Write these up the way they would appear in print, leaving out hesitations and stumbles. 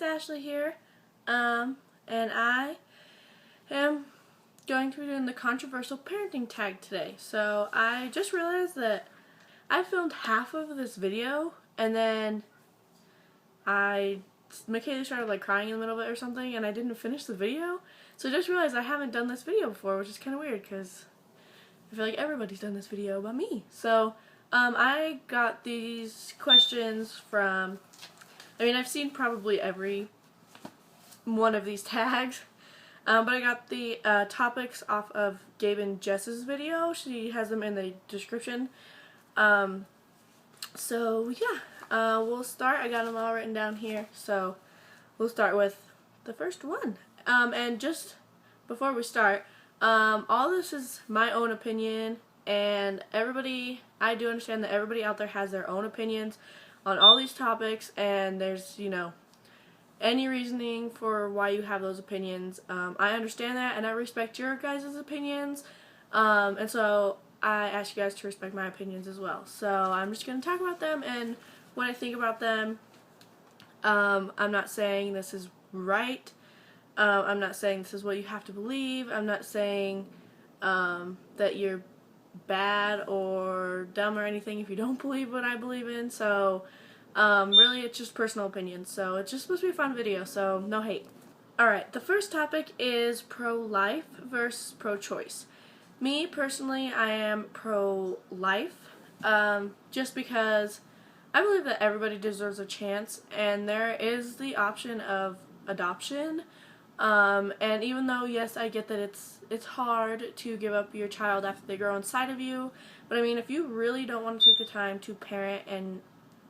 it's Ashley here, and I am going to be doing the controversial parenting tag today. So I just realized that I filmed half of this video, and then Michaela started like crying in the middle of it or something, and I didn't finish the video. So I just realized I haven't done this video before, which is kind of weird because I feel like everybody's done this video but me. So I got these questions from, I've seen probably every one of these tags, but I got the topics off of Gabe and Jess's video. She has them in the description. So yeah, we'll start. I got them all written down here, so we'll start with the first one. And just before we start, all this is my own opinion, and I do understand that everybody out there has their own opinions on all these topics, and there's, any reasoning for why you have those opinions. I understand that, and I respect your guys' opinions, and so I ask you guys to respect my opinions as well. So I'm just going to talk about them and what I think about them. I'm not saying this is right. I'm not saying this is what you have to believe. I'm not saying that you're bad or dumb or anything if you don't believe what I believe in. So really it's just personal opinion. So it's just supposed to be a fun video, so no hate. Alright, the first topic is pro-life versus pro-choice. Me personally, I am pro-life, just because I believe that everybody deserves a chance, and there is the option of adoption. And even though, yes, I get that it's hard to give up your child after they grow inside of you, but if you really don't want to take the time to parent and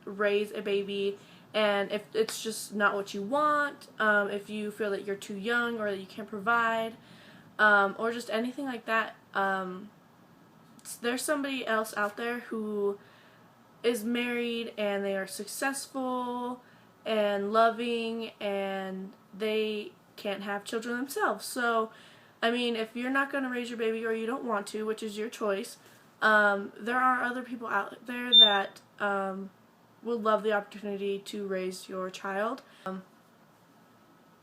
raise a baby, and if it's just not what you want, if you feel that you're too young or that you can't provide, or just anything like that, there's somebody else out there who is married and they are successful and loving, and they can't have children themselves. So if you're not going to raise your baby, or you don't want to, which is your choice, there are other people out there that would love the opportunity to raise your child.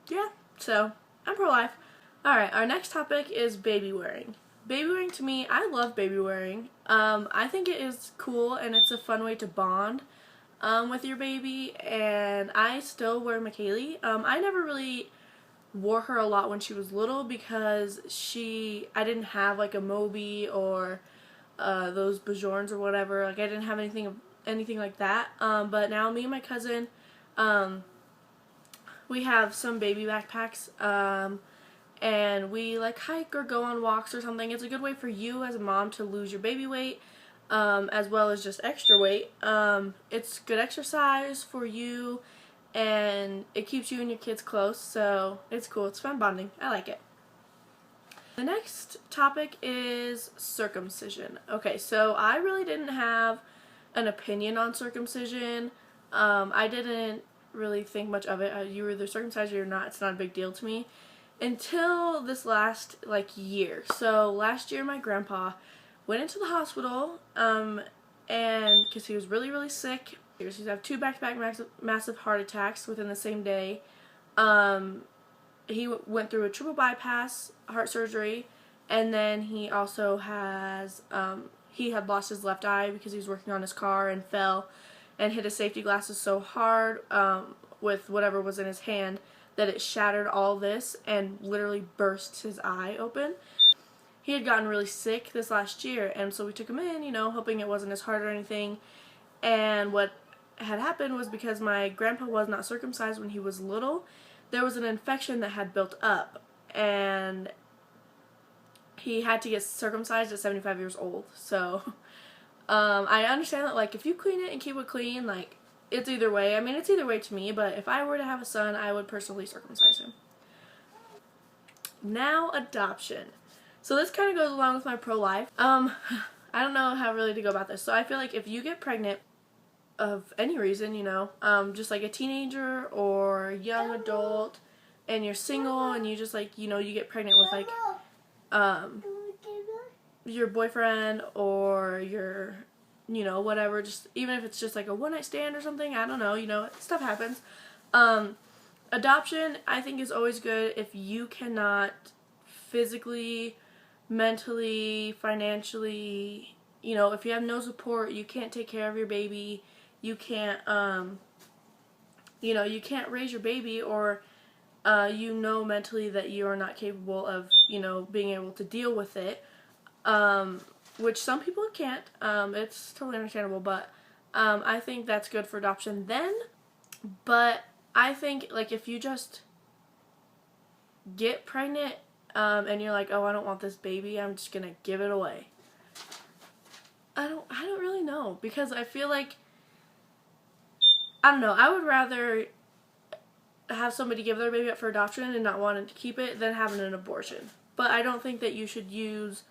Yeah, so I'm pro-life. Alright, our next topic is baby wearing. Baby wearing, to me, I love baby wearing. I think it is cool, and it's a fun way to bond with your baby, and I still wear Michaela. I never really wore her a lot when she was little because I didn't have like a Moby or those Bajorns or whatever. Like I didn't have anything like that. But now me and my cousin, we have some baby backpacks, and we like hike or go on walks or something. It's a good way for you as a mom to lose your baby weight, as well as just extra weight. It's good exercise for you, and it keeps you and your kids close, so it's cool. It's fun bonding. I like it. The next topic is circumcision. Okay, so I really didn't have an opinion on circumcision. I didn't really think much of it. You were either circumcised or you're not. It's not a big deal to me until this last year. So last year my grandpa went into the hospital, and because he was really, really sick. He's had 2 back-to-back massive heart attacks within the same day. He went through a triple bypass heart surgery, and then he also has, he had lost his left eye because he was working on his car and fell and hit his safety glasses so hard with whatever was in his hand that it shattered all this and literally burst his eye open. He had gotten really sick this last year, and so we took him in, hoping it wasn't his heart or anything. And what had happened was, because my grandpa was not circumcised when he was little, there was an infection that had built up, and he had to get circumcised at 75 years old. So I understand that if you clean it and keep it clean, it's either way. It's either way to me, but if I were to have a son, I would personally circumcise him. Now, adoption. So this kind of goes along with my pro-life. I don't know how really to go about this. So I feel like if you get pregnant of any reason, just like a teenager or young adult, and you're single, and you just you get pregnant with your boyfriend or your, whatever, just even if it's just a one-night stand or something, I don't know, stuff happens. Adoption, I think, is always good if you cannot physically, mentally, financially, you know, if you have no support, you can't take care of your baby, you can't, you know, you can't raise your baby, or you know mentally that you are not capable of, you know, being able to deal with it, which some people can't. It's totally understandable, but I think that's good for adoption then. But I think, like, if you just get pregnant and you're like, oh, I don't want this baby, I'm just gonna give it away. I don't really know, because I feel like, I don't know, I would rather have somebody give their baby up for adoption and not wanting to keep it than having an abortion. But I don't think that you should use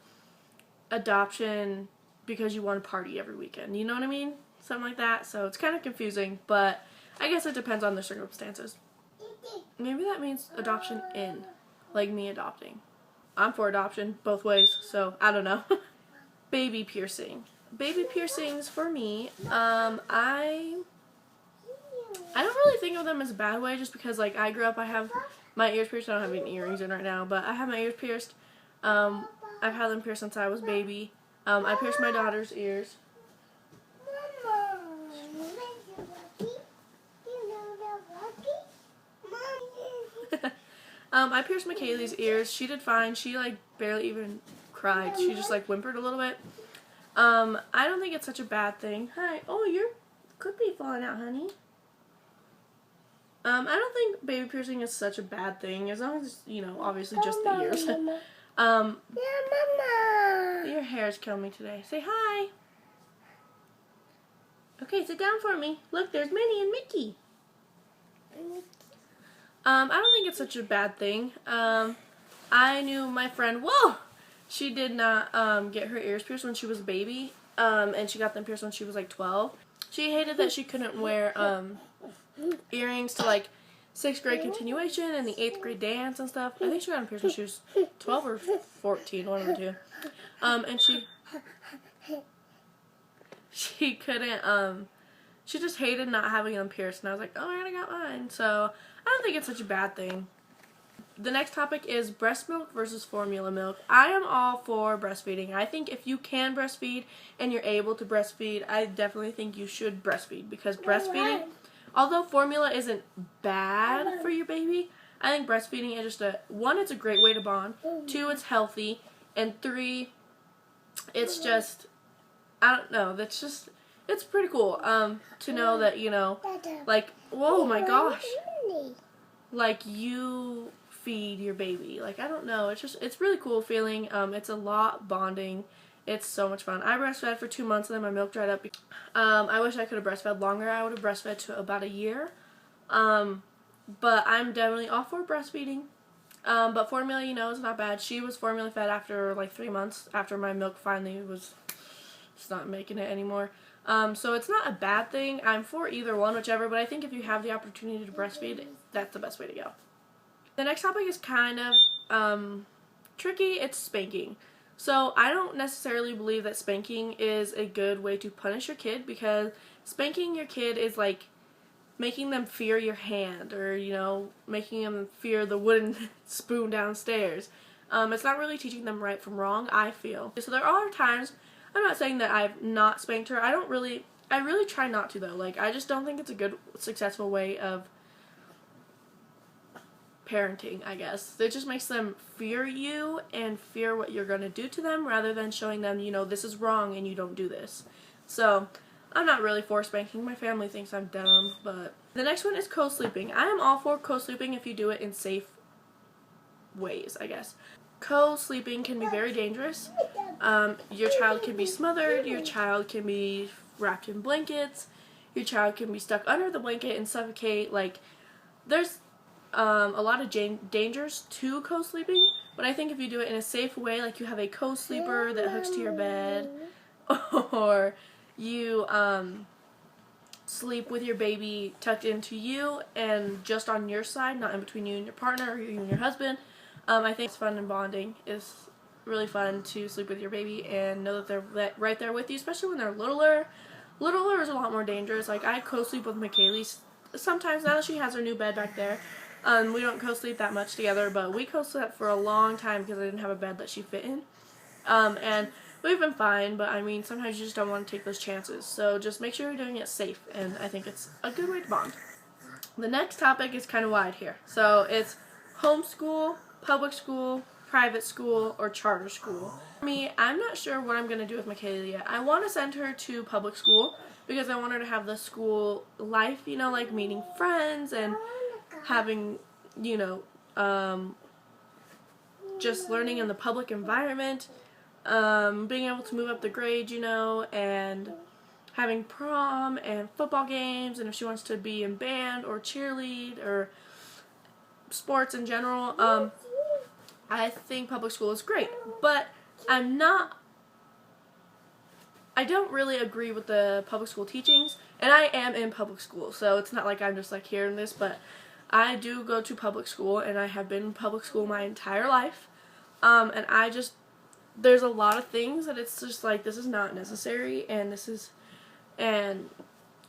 adoption because you want to party every weekend. You know what I mean? Something like that. So it's kind of confusing, but I guess it depends on the circumstances. Maybe that means adoption in, like me adopting. I'm for adoption both ways, so I don't know. Baby piercing. Baby piercings for me, I don't really think of them as a bad way, just because, like, I grew up, I have my ears pierced. I don't have any earrings in right now, but I have my ears pierced. I've had them pierced since I was a baby. I pierced my daughter's ears. I pierced McKaylee's ears. She did fine. She, like, barely even cried. She just, like, whimpered a little bit. I don't think it's such a bad thing. Hi. Oh, your could be falling out, honey. I don't think baby piercing is such a bad thing, as long as it's, you know, obviously just the ears. Mama. Your hair's killing me today. Say hi. Okay, sit down for me. Look, there's Minnie and Mickey. I don't think it's such a bad thing. I knew my friend, whoa! She did not get her ears pierced when she was a baby, and she got them pierced when she was like 12. She hated that she couldn't wear earrings to, like, 6th grade continuation and the 8th grade dance and stuff. I think she got them pierced when she was 12 or 14, one of the two. And she couldn't, she just hated not having them pierced, and I was like, oh, I got mine. So I don't think it's such a bad thing. The next topic is breast milk versus formula milk. I am all for breastfeeding. I think if you can breastfeed and you're able to breastfeed, I definitely think you should breastfeed, because breastfeeding, although formula isn't bad for your baby, I think breastfeeding is just one, it's a great way to bond, 2, it's healthy, and 3, it's just, I don't know, that's just, it's pretty cool to know that, you know, like, whoa, my gosh, like, you feed your baby. Like, I don't know, it's just, it's really cool feeling. It's a lot bonding. It's so much fun. I breastfed for 2 months and then my milk dried up. I wish I could have breastfed longer. I would have breastfed to about a year. But I'm definitely all for breastfeeding. But formula, you know, is not bad. She was formula fed after like 3 months, after my milk finally was just not making it anymore. So it's not a bad thing. I'm for either one, whichever, but I think if you have the opportunity to breastfeed, that's the best way to go. The next topic is kind of tricky. It's spanking. So I don't necessarily believe that spanking is a good way to punish your kid, because spanking your kid is like making them fear your hand, or, you know, making them fear the wooden spoon downstairs. It's not really teaching them right from wrong, I feel. So there are times, I'm not saying that I've not spanked her. I really try not to, though. Like, I just don't think it's a good, successful way of parenting, I guess. It just makes them fear you and fear what you're going to do to them, rather than showing them, you know, this is wrong and you don't do this. So I'm not really for spanking. My family thinks I'm dumb, but the next one is co-sleeping. I am all for co-sleeping if you do it in safe ways, I guess. Co-sleeping can be very dangerous. Your child can be smothered, your child can be wrapped in blankets, your child can be stuck under the blanket and suffocate. Like, there's a lot of dangers to co-sleeping, but I think if you do it in a safe way, like you have a co-sleeper that hooks to your bed, or you sleep with your baby tucked into you and just on your side, not in between you and your partner or you and your husband, I think it's fun and bonding. It's really fun to sleep with your baby and know that they're right there with you, especially when they're littler. Littler is a lot more dangerous. Like, I co-sleep with McKaylee sometimes, now that she has her new bed back there. We don't co-sleep that much together, but we co-slept for a long time because I didn't have a bed that she fit in. And we've been fine, but I mean, sometimes you just don't want to take those chances. So just make sure you're doing it safe, and I think it's a good way to bond. The next topic is kind of wide here. So it's homeschool, public school, private school, or charter school. For me, I'm not sure what I'm going to do with Michaela yet. I want to send her to public school because I want her to have the school life, you know, like meeting friends and having, you know, just learning in the public environment, being able to move up the grade, you know, and having prom and football games, and if she wants to be in band or cheerlead or sports in general, I think public school is great, but I don't really agree with the public school teachings, and I am in public school, so it's not like I'm just like hearing this, but I do go to public school, and I have been in public school my entire life, and there's a lot of things that it's just like, this is not necessary, and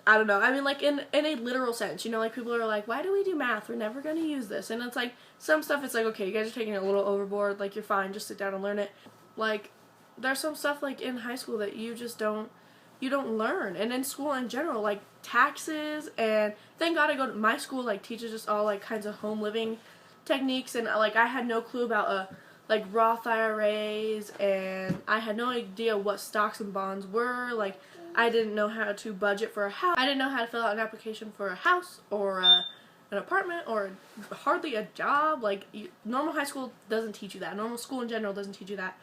I don't know, I mean, like, in a literal sense, you know, like, people are like, why do we do math? We're never going to use this, and it's like, some stuff, it's like, okay, you guys are taking it a little overboard, like, you're fine, just sit down and learn it. Like, there's some stuff, like, in high school that you don't learn, and in school in general, like, taxes, and thank God I go to my school, like, teaches us all, like, kinds of home living techniques, and, like, I had no clue about, like, Roth IRAs, and I had no idea what stocks and bonds were, like, I didn't know how to budget for a house, I didn't know how to fill out an application for a house, or an apartment, or hardly a job. Like, normal high school doesn't teach you that, normal school in general doesn't teach you that,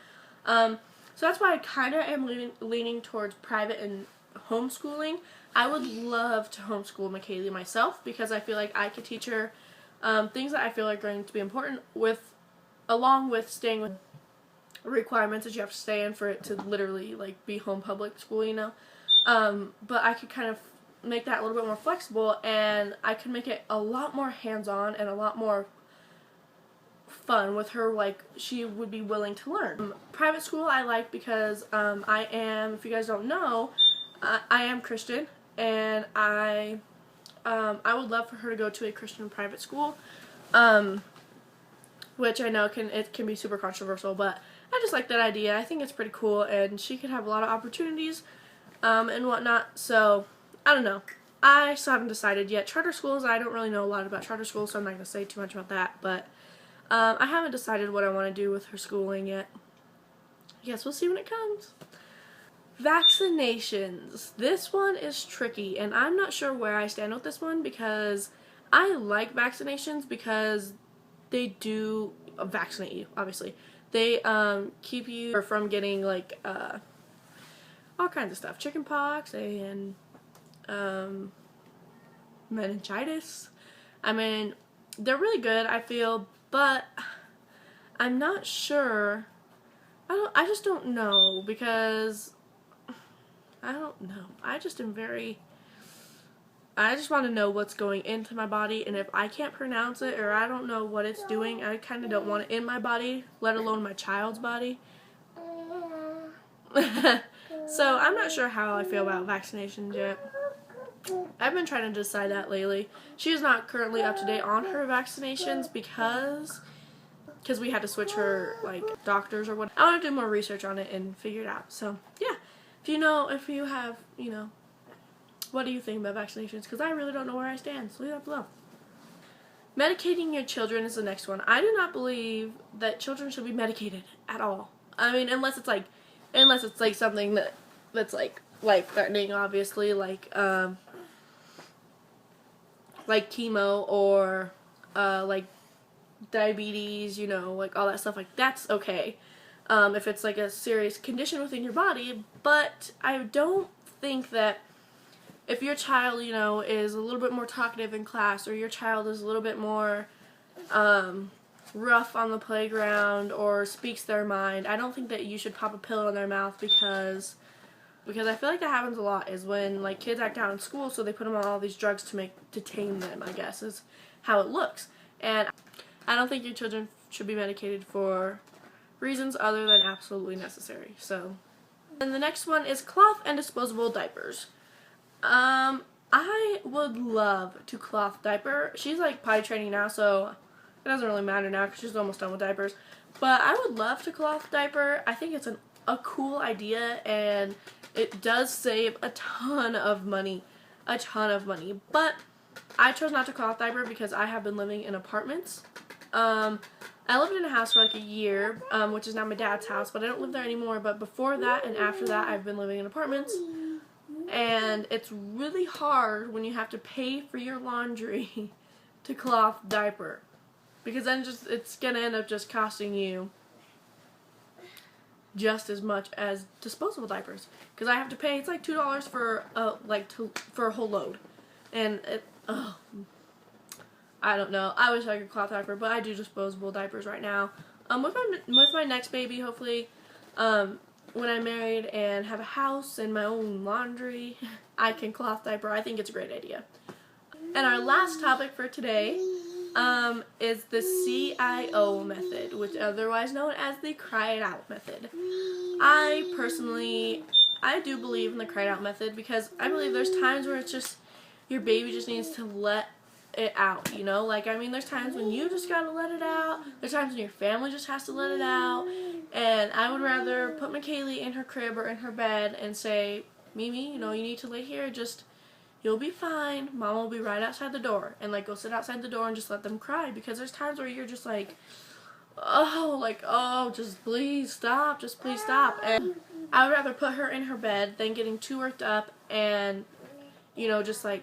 so that's why I kind of am leaning towards private and homeschooling. I would love to homeschool Michaela myself because I feel like I could teach her things that I feel are going to be important along with staying with requirements that you have to stay in for it to literally, like, be home public school, you know. But I could kind of make that a little bit more flexible, and I could make it a lot more hands-on and a lot more fun with her, like, she would be willing to learn. Private school I like because I am, if you guys don't know, I am Christian, and I would love for her to go to a Christian private school, which I know it can be super controversial, but I just like that idea. I think it's pretty cool, and she could have a lot of opportunities and whatnot, so I don't know. I still haven't decided yet. Charter schools, I don't really know a lot about charter schools, so I'm not going to say too much about that, but I haven't decided what I want to do with her schooling yet. I guess we'll see when it comes. Vaccinations. This one is tricky, and I'm not sure where I stand with this one because I like vaccinations because they do vaccinate you, obviously. They keep you from getting, like, all kinds of stuff. Chickenpox and meningitis. I mean, they're really good, I feel, but I'm not sure. I just don't know because I don't know. I just want to know what's going into my body, and if I can't pronounce it or I don't know what it's doing, I kind of don't want it in my body, let alone my child's body. So I'm not sure how I feel about vaccinations yet. I've been trying to decide that lately. She is not currently up to date on her vaccinations because we had to switch her, like, doctors or what. I want to do more research on it and figure it out. So yeah, if you have, you know, what do you think about vaccinations? Because I really don't know where I stand, so leave that below. Medicating your children is the next one. I do not believe that children should be medicated at all. I mean, unless it's like something that's like life-threatening, obviously, like chemo or like diabetes, you know, like all that stuff, like that's okay. If it's like a serious condition within your body, but I don't think that if your child, you know, is a little bit more talkative in class, or your child is a little bit more rough on the playground or speaks their mind, I don't think that you should pop a pill in their mouth because I feel like that happens a lot, is when, like, kids act out in school, so they put them on all these drugs to tame them, I guess, is how it looks. And I don't think your children should be medicated for reasons other than absolutely necessary. So, and the next one is cloth and disposable diapers. I would love to cloth diaper. She's like potty training now, so it doesn't really matter now because she's almost done with diapers. But I would love to cloth diaper. I think it's a cool idea, and it does save a ton of money. A ton of money. But I chose not to cloth diaper because I have been living in apartments. I lived in a house for like a year, which is now my dad's house, but I don't live there anymore. But before that and after that, I've been living in apartments. And it's really hard when you have to pay for your laundry to cloth diaper. Because then it's going to end up just costing you just as much as disposable diapers. Because I have to pay, it's like $2 for for a whole load. And I don't know. I wish I could cloth diaper, but I do disposable diapers right now. With my next baby, hopefully, when I'm married and have a house and my own laundry, I can cloth diaper. I think it's a great idea. And our last topic for today is the CIO method, which is otherwise known as the cry it out method. I do believe in the cry it out method because I believe there's times where it's just your baby just needs to let it out, you know? Like, I mean, there's times when you just gotta let it out. There's times when your family just has to let it out. And I would rather put McKaylee in her crib or in her bed and say, Mimi, you know, you need to lay here. Just, you'll be fine. Mom will be right outside the door. And, like, go sit outside the door and just let them cry. Because there's times where you're just like, oh, just please stop. Just please stop. And I would rather put her in her bed than getting too worked up and, you know, just like,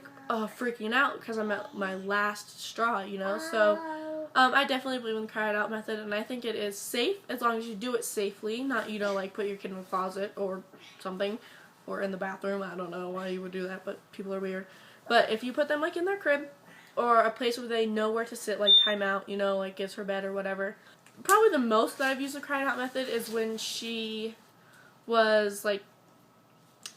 freaking out because I'm at my last straw, you know. So I definitely believe in the cry it out method, and I think it is safe as long as you do it safely, not, you know, like put your kid in a closet or something, or in the bathroom. I don't know why you would do that, but people are weird. But if you put them like in their crib or a place where they know where to sit, like timeout, you know, like gives her bed or whatever. Probably the most that I've used the cry it out method is when she was like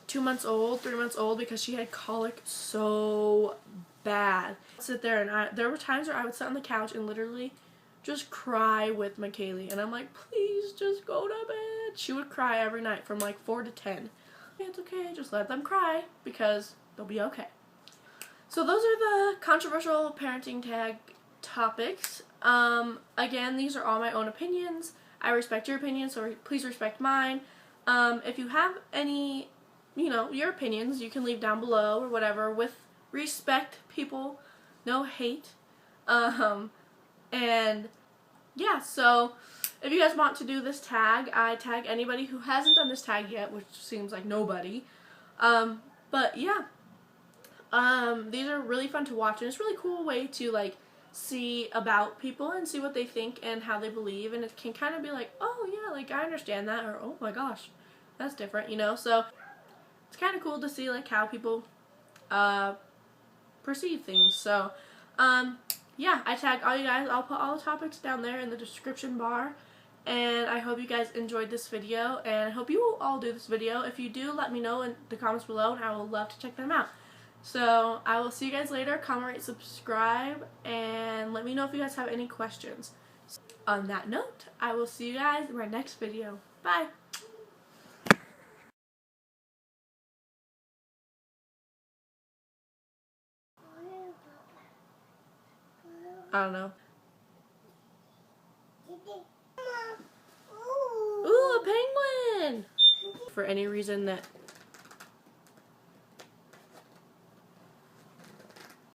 2 months old, 3 months old, because she had colic so bad. I'd sit there and there were times where I would sit on the couch and literally just cry with McKaylee, and I'm like, please just go to bed. She would cry every night from like 4 to 10. It's okay, just let them cry because they'll be okay. So those are the controversial parenting tag topics. Again, these are all my own opinions. I respect your opinion, so please respect mine. If you have any, you know, your opinions, you can leave down below or whatever, with respect, people, no hate. And yeah, so if you guys want to do this tag, I tag anybody who hasn't done this tag yet, which seems like nobody. But yeah, these are really fun to watch, and it's a really cool way to like see about people and see what they think and how they believe, and it can kind of be like, oh yeah, like I understand that, or oh my gosh, that's different, you know. So it's kind of cool to see like how people perceive things. So yeah, I tag all you guys. I'll put all the topics down there in the description bar, and I hope you guys enjoyed this video, and I hope you will all do this video. If you do, let me know in the comments below, and I will love to check them out. So I will see you guys later. Comment, rate, subscribe, and let me know if you guys have any questions. So on that note, I will see you guys in my next video. Bye! I don't know. Ooh, a penguin! For any reason that